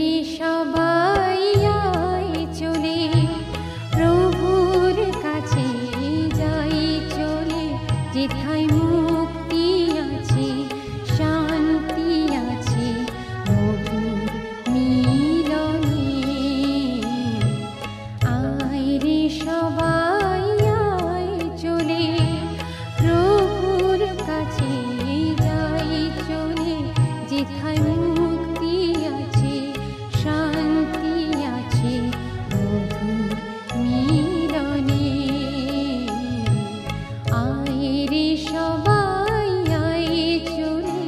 রে সবাই আয় চলে প্রভুর কাছে যাই চলে, যেথায় মুক্তি আছে শান্তি আছে মধুর মিলনে। আয় রে সবাই আয় চলে প্রভুর কাছে যাই চলে, যেথায় মুক্তি আছে শান্তি আছে মধুর মিলনে। আয় রে সবাই আয় চলে।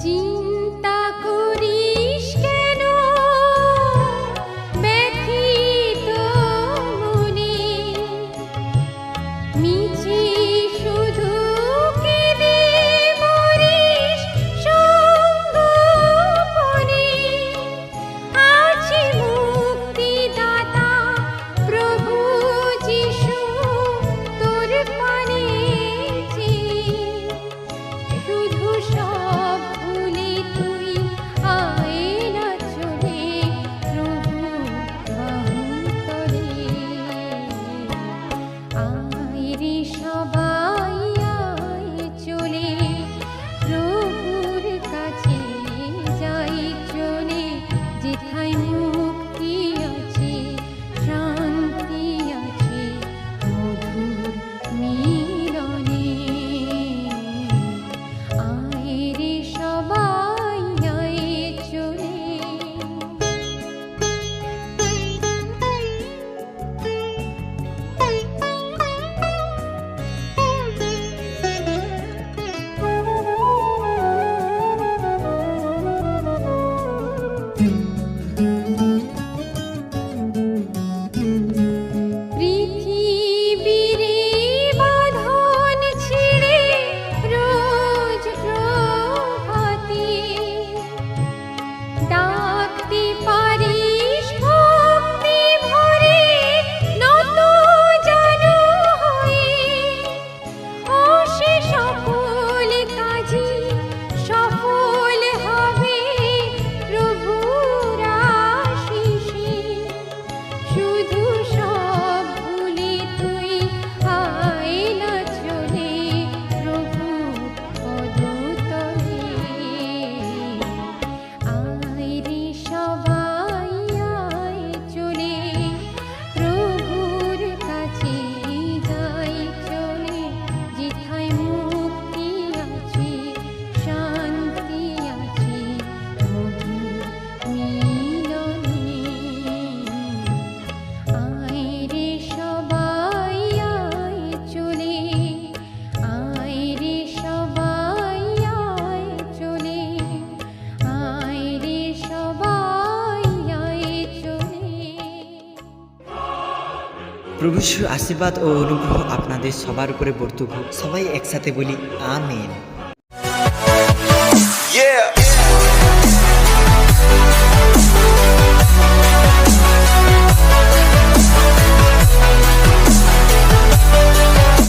চিন্তা করিস কেন ব্যথিত মনে, মিছে শুধু কেঁদে মরিস সঙ্গোপনে। আছে মুক্তিদাতা প্রভু যিশু তোর পানে চেয়ে, শুধু সব ভুলে তুই আয় না চলে প্রভু বাহুতলে। আয় রে সবাই আয় চলে প্রভুর কাছে যাই চলে, যেথায় মুক্তি আছে শান্তি আছে মধুর মিলনে। আয় রে সবাই আয় চলে। পৃথিবীর বাঁধন ছিঁড়ে রোজ প্রভাতে ডাকতে পারিস ভক্তি ভরে নত জানু হয়ে। ও সে সফল কাজে সফল হবে প্রভুর আশিসে। শুধু সব ভুলে তুই আয় না চলে প্রভুর পদতলে। আয় রে সবাই আয় চলে প্রভুর কাছে যাই চলে, যেথায় মুক্তি আছে শান্তি আছে মধুর মিলনে। আয় রে সবাই আয় চলে, আয় রে সবাই আয় চলে, আয় রে সবাই আয় চলে। প্রভু যিশুর আশীর্বাদ ও অনুগ্রহ আপনাদের সবার উপরে বর্তুক হোক। সবাই একসাথে বলি আমেন।